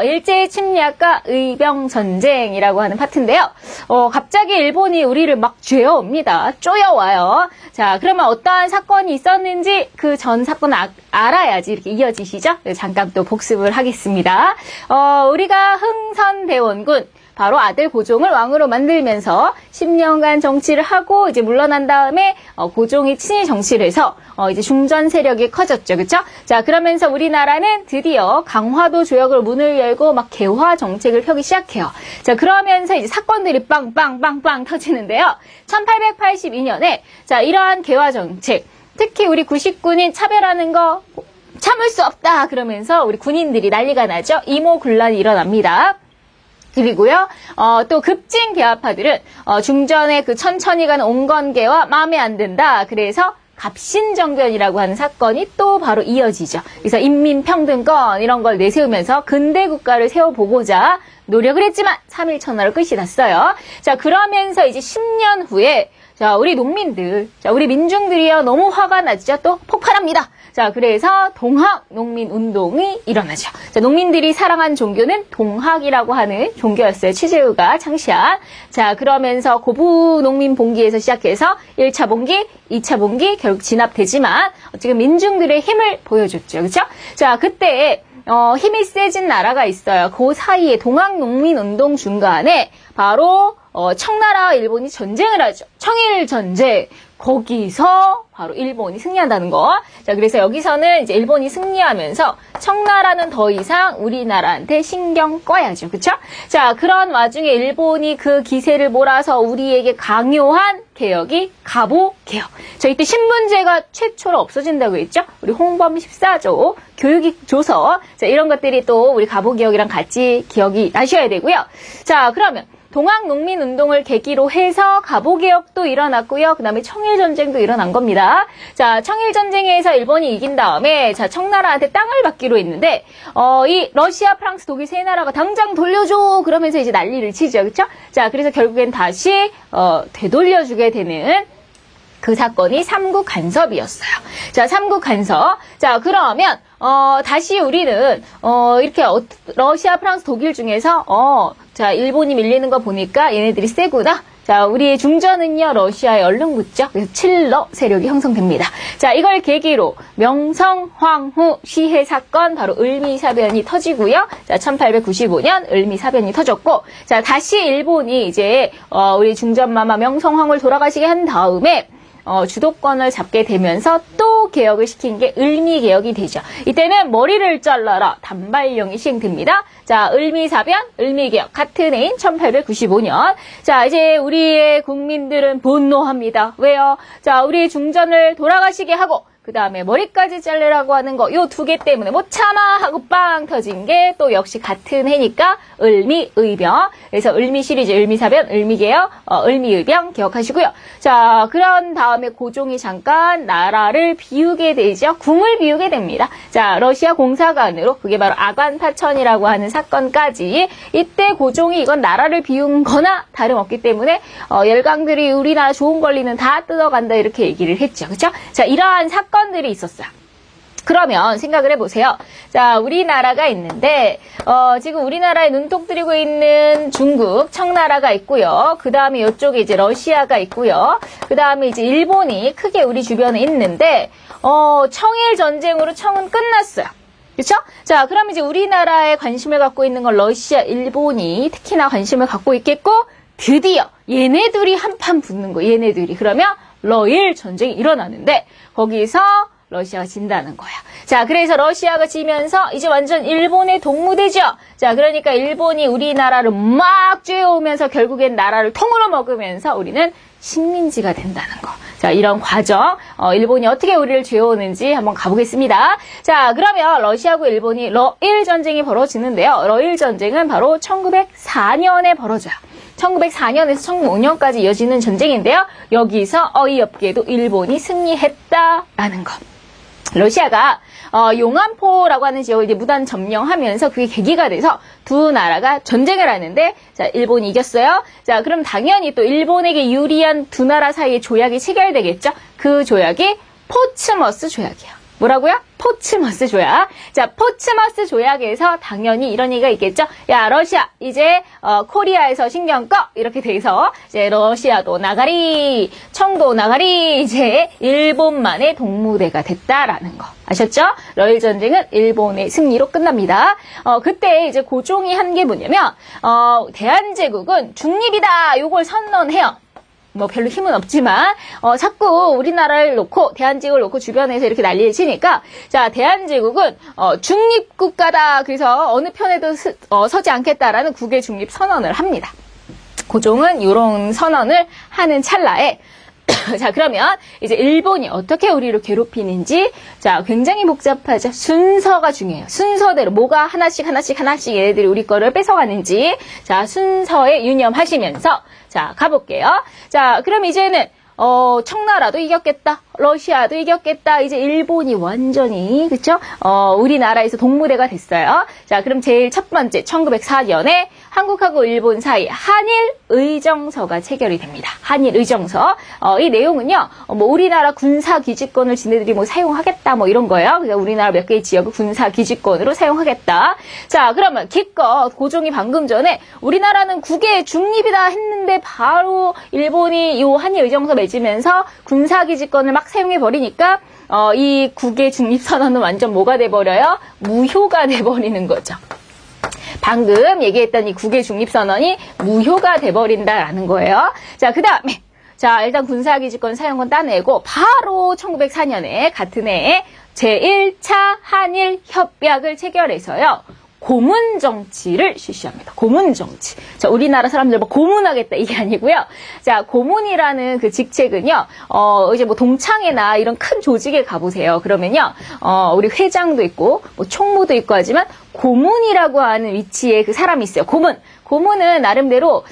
일제 침략과 의병 전쟁이라고 하는 파트인데요. 갑자기 일본이 우리를 막 죄어옵니다. 쪼여와요. 자, 그러면 어떠한 사건이 있었는지 그 전 사건을 알아야지 이렇게 이어지시죠? 잠깐 또 복습을 하겠습니다. 우리가 흥선대원군, 바로 아들 고종을 왕으로 만들면서 10년간 정치를 하고 이제 물러난 다음에 고종이 친위 정치를 해서 이제 중전 세력이 커졌죠. 그렇죠? 자, 그러면서 우리나라는 드디어 강화도 조약으로 문을 열고 막 개화 정책을 펴기 시작해요. 자, 그러면서 이제 사건들이 빵빵빵빵 터지는데요. 1882년에 자, 이러한 개화 정책, 특히 우리 구식군인 차별하는 거 참을 수 없다 그러면서 우리 군인들이 난리가 나죠. 이모군란이 일어납니다. 그리고요, 또 급진 개화파들은 중전의 그 천천히 가는 온건개와 마음에 안 든다. 그래서 갑신정변이라고 하는 사건이 또 바로 이어지죠. 그래서 인민평등권 이런 걸 내세우면서 근대 국가를 세워보고자 노력을 했지만 3.1천하로 끝이 났어요. 자, 그러면서 이제 10년 후에 자, 우리 농민들, 자, 우리 민중들이요 너무 화가 나죠. 또 폭발합니다. 자, 그래서 동학농민운동이 일어나죠. 자, 농민들이 사랑한 종교는 동학이라고 하는 종교였어요. 최재우가 창시한. 자, 그러면서 고부농민봉기에서 시작해서 1차 봉기, 2차 봉기 결국 진압되지만 지금 민중들의 힘을 보여줬죠. 그렇죠? 자, 그때 힘이 세진 나라가 있어요. 그 사이에 동학농민운동 중간에 바로 청나라와 일본이 전쟁을 하죠. 청일전쟁. 거기서 바로 일본이 승리한다는 거. 자, 그래서 여기서는 이제 일본이 승리하면서 청나라는 더 이상 우리나라한테 신경 꺼야죠. 그쵸? 자, 그런 와중에 일본이 그 기세를 몰아서 우리에게 강요한 개혁이 갑오개혁. 자, 이때 신분제가 최초로 없어진다고 했죠? 우리 홍범 14조, 교육익 조서. 자, 이런 것들이 또 우리 갑오개혁이랑 같이 기억이 나셔야 되고요. 자, 그러면 동학농민운동을 계기로 해서 갑오개혁도 일어났고요. 그 다음에 청일전쟁도 일어난 겁니다. 자, 청일전쟁에서 일본이 이긴 다음에 자, 청나라한테 땅을 받기로 했는데 이 러시아, 프랑스, 독일 세 나라가 당장 돌려줘 그러면서 이제 난리를 치죠. 그렇죠? 자, 그래서 결국엔 다시 되돌려주게 되는 그 사건이 삼국 간섭이었어요. 자, 삼국 간섭. 자, 그러면 다시 우리는 이렇게 러시아, 프랑스, 독일 중에서 자, 일본이 밀리는 거 보니까 얘네들이 세구나. 자, 우리 중전은요, 러시아에 얼른 붙죠. 그래서 칠러 세력이 형성됩니다. 자, 이걸 계기로 명성, 황후, 시해 사건, 바로 을미사변이 터지고요. 자, 1895년 을미사변이 터졌고, 자, 다시 일본이 이제, 우리 중전마마 명성, 황후를 돌아가시게 한 다음에, 주도권을 잡게 되면서 또 개혁을 시킨 게 을미개혁이 되죠. 이때는 머리를 잘라라 단발령이 시행됩니다. 자, 을미사변, 을미개혁 같은 해인 1895년. 자, 이제 우리의 국민들은 분노합니다. 왜요? 자, 우리 중전을 돌아가시게 하고 그 다음에 머리까지 자르라고 하는 거, 요 두 개 때문에 못 참아 하고 빵 터진 게 또 역시 같은 해니까 을미의병. 그래서 을미 시리즈, 을미사변, 을미개혁, 을미의병 기억하시고요. 자, 그런 다음에 고종이 잠깐 나라를 비우게 되죠. 궁을 비우게 됩니다. 자, 러시아 공사관으로 그게 바로 아관파천이라고 하는 사건까지 이때 고종이 이건 나라를 비운 거나 다름없기 때문에 열강들이 우리나라 좋은 권리는 다 뜯어간다 이렇게 얘기를 했죠. 그렇죠? 자, 이러한 사건들이 있었어요. 그러면 생각을 해보세요. 자, 우리나라가 있는데 지금 우리나라에 눈독 들이고 있는 중국, 청나라가 있고요. 그 다음에 이쪽에 이제 러시아가 있고요. 그 다음에 이제 일본이 크게 우리 주변에 있는데 청일 전쟁으로 청은 끝났어요. 그렇죠? 자, 그럼 이제 우리나라에 관심을 갖고 있는 건 러시아, 일본이 특히나 관심을 갖고 있겠고 드디어 얘네들이 한판 붙는 거예요. 얘네들이. 그러면 러일 전쟁이 일어나는데 거기서 러시아가 진다는 거야. 자, 그래서 러시아가 지면서 이제 완전 일본의 동무되죠. 자, 그러니까 일본이 우리나라를 막 쬐어오면서 결국엔 나라를 통으로 먹으면서 우리는 식민지가 된다는 거. 자, 이런 과정, 일본이 어떻게 우리를 쬐어오는지 한번 가보겠습니다. 자, 그러면 러시아하고 일본이 러일 전쟁이 벌어지는데요. 러일 전쟁은 바로 1904년에 벌어져요. 1904년에서 1905년까지 이어지는 전쟁인데요. 여기서 어이없게도 일본이 승리했다라는 것. 러시아가 용안포라고 하는 지역을 이제 무단 점령하면서 그게 계기가 돼서 두 나라가 전쟁을 하는데 자, 일본이 이겼어요. 자, 그럼 당연히 또 일본에게 유리한 두 나라 사이에 조약이 체결되겠죠. 그 조약이 포츠머스 조약이에요. 뭐라고요? 포츠머스 조약. 자, 포츠머스 조약에서 당연히 이런 얘기가 있겠죠. 야, 러시아 이제 코리아에서 신경 꺼 이렇게 돼서 이제 러시아도 나가리, 청도 나가리 이제 일본만의 동무대가 됐다라는 거 아셨죠? 러일 전쟁은 일본의 승리로 끝납니다. 그때 이제 고종이 한 게 뭐냐면 대한제국은 중립이다 요걸 선언해요. 뭐 별로 힘은 없지만 자꾸 우리나라를 놓고 대한제국을 놓고 주변에서 이렇게 난리를 치니까 자 대한제국은 중립국가다. 그래서 어느 편에도 서지 않겠다라는 국외 중립 선언을 합니다. 고종은 이런 선언을 하는 찰나에 자 그러면 이제 일본이 어떻게 우리를 괴롭히는지 자 굉장히 복잡하죠. 순서가 중요해요. 순서대로 뭐가 하나씩 얘네들이 우리 거를 뺏어가는지 자 순서에 유념하시면서 자 가볼게요. 자 그럼 이제는 청나라도 이겼겠다. 러시아도 이겼겠다. 이제 일본이 완전히 그쵸? 우리나라에서 동무대가 됐어요. 자 그럼 제일 첫 번째 1904년에 한국하고 일본 사이 한일의정서가 체결이 됩니다. 한일의정서. 이 내용은요. 뭐 우리나라 군사기지권을 지네들이 뭐 사용하겠다 뭐 이런 거예요. 그러니까 우리나라 몇 개의 지역을 군사기지권으로 사용하겠다. 자 그러면 기껏 고종이 방금 전에 우리나라는 국외 중립이다 했는데 바로 일본이 이 한일의정서 맺으면서 군사기지권을 막 사용해버리니까 이 국외 중립선언은 완전 뭐가 돼버려요? 무효가 돼버리는 거죠. 방금 얘기했던 이 국외 중립선언이 무효가 돼버린다라는 거예요. 자, 그 다음에 자 일단 군사기지권 사용권 따내고 바로 1904년에 같은 해에 제1차 한일협약을 체결해서요. 고문정치를 실시합니다. 고문정치. 자, 우리나라 사람들 뭐 고문하겠다 이게 아니고요. 자, 고문이라는 그 직책은요, 이제 뭐 동창회나 이런 큰 조직에 가보세요. 그러면요, 우리 회장도 있고, 뭐 총무도 있고 하지만 고문이라고 하는 위치에 그 사람이 있어요. 고문. 고문은 나름대로,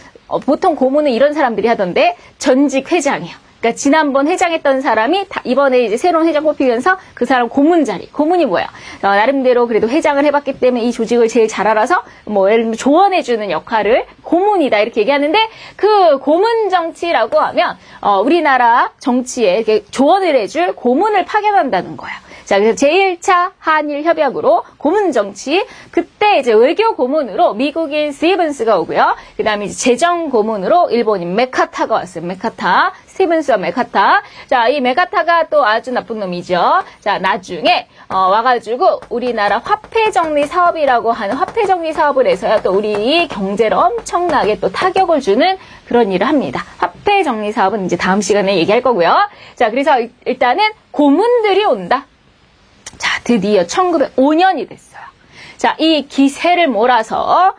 보통 고문은 이런 사람들이 하던데, 전직 회장이에요. 그러니까 지난번 회장했던 사람이 이번에 이제 새로운 회장 뽑히면서 그 사람 고문 자리. 고문이 뭐야? 나름대로 그래도 회장을 해봤기 때문에 이 조직을 제일 잘 알아서 뭐 예를 들면 조언해주는 역할을 고문이다 이렇게 얘기하는데 그 고문 정치라고 하면 우리나라 정치에 이렇게 조언을 해줄 고문을 파견한다는 거야. 자, 그래서 제1차 한일 협약으로 고문 정치, 그때 이제 외교 고문으로 미국인 스티븐스가 오고요. 그 다음에 이제 재정 고문으로 일본인 메카타가 왔어요. 메카타. 스티븐스와 메카타. 자, 이 메카타가 또 아주 나쁜 놈이죠. 자, 나중에, 와가지고 우리나라 화폐 정리 사업이라고 하는 화폐 정리 사업을 해서요. 또 우리 경제를 엄청나게 또 타격을 주는 그런 일을 합니다. 화폐 정리 사업은 이제 다음 시간에 얘기할 거고요. 자, 그래서 일단은 고문들이 온다. 자, 드디어 1905년이 됐어요. 자, 이 기세를 몰아서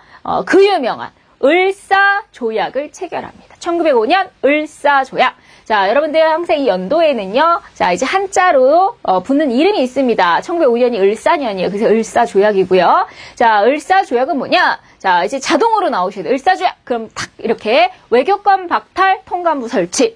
그 유명한 을사조약을 체결합니다. 1905년 을사조약. 자, 여러분들 항상 이 연도에는요. 자, 이제 한자로 붙는 이름이 있습니다. 1905년이 을사년이에요. 그래서 을사조약이고요. 자, 을사조약은 뭐냐? 자, 이제 자동으로 나오셔야 돼요. 을사조약. 그럼 탁 이렇게 외교권 박탈 통감부 설치.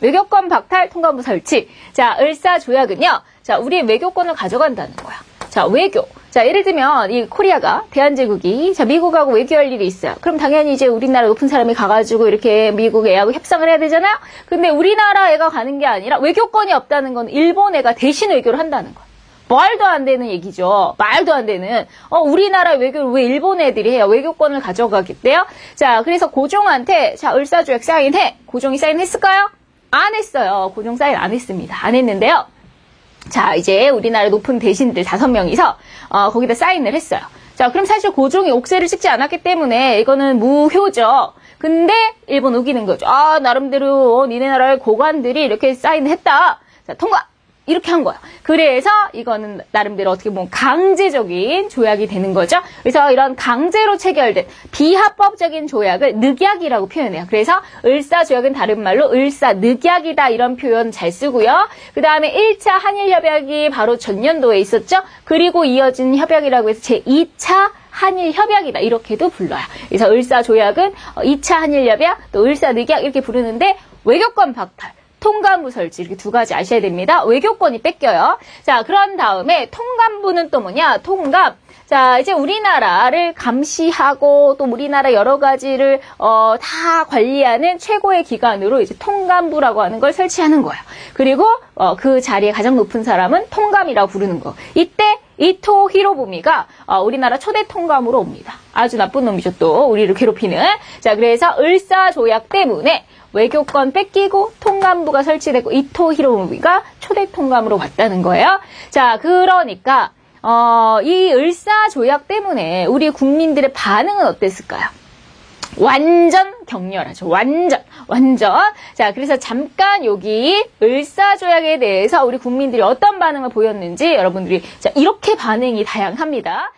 외교권 박탈 통감부 설치. 자, 을사조약은요. 자, 우리의 외교권을 가져간다는 거야. 자, 외교. 자, 예를 들면 이 코리아가 대한제국이 자 미국하고 외교할 일이 있어요. 그럼 당연히 이제 우리나라 높은 사람이 가가지고 이렇게 미국 애하고 협상을 해야 되잖아요. 근데 우리나라 애가 가는 게 아니라 외교권이 없다는 건 일본 애가 대신 외교를 한다는 거야. 말도 안 되는 얘기죠. 말도 안 되는. 우리나라 외교를 왜 일본 애들이 해요? 외교권을 가져가겠대요. 자, 그래서 고종한테 자 을사조약 사인해. 고종이 사인했을까요? 안 했어요. 고종 사인 안 했습니다. 안 했는데요. 자, 이제 우리나라 높은 대신들 5명이서 거기다 사인을 했어요. 자, 그럼 사실 고종이 옥세를 찍지 않았기 때문에 이거는 무효죠. 근데 일본 우기는 거죠. 아, 나름대로 니네 나라의 고관들이 이렇게 사인을 했다. 자, 통과! 이렇게 한 거야. 그래서 이거는 나름대로 어떻게 보면 강제적인 조약이 되는 거죠. 그래서 이런 강제로 체결된 비합법적인 조약을 늑약이라고 표현해요. 그래서 을사조약은 다른 말로 을사늑약이다 이런 표현 잘 쓰고요. 그 다음에 1차 한일협약이 바로 전년도에 있었죠. 그리고 이어진 협약이라고 해서 제2차 한일협약이다 이렇게도 불러요. 그래서 을사조약은 2차 한일협약 또 을사늑약 이렇게 부르는데 외교권 박탈. 통감부 설치 이렇게 두 가지 아셔야 됩니다. 외교권이 뺏겨요. 자, 그런 다음에 통감부는 또 뭐냐? 통감. 자, 이제 우리나라를 감시하고 또 우리나라 여러 가지를 다 관리하는 최고의 기관으로 이제 통감부라고 하는 걸 설치하는 거예요. 그리고 그 자리에 가장 높은 사람은 통감이라고 부르는 거. 이때 이토 히로부미가 우리나라 초대 통감으로 옵니다. 아주 나쁜 놈이죠, 또 우리를 괴롭히는. 자, 그래서 을사조약 때문에 외교권 뺏기고 통감부가 설치됐고 이토 히로부미가 초대 통감으로 왔다는 거예요. 자, 그러니까 이 을사조약 때문에 우리 국민들의 반응은 어땠을까요? 완전 격렬하죠. 완전. 자, 그래서 잠깐 여기 을사조약에 대해서 우리 국민들이 어떤 반응을 보였는지 여러분들이 자, 이렇게 반응이 다양합니다.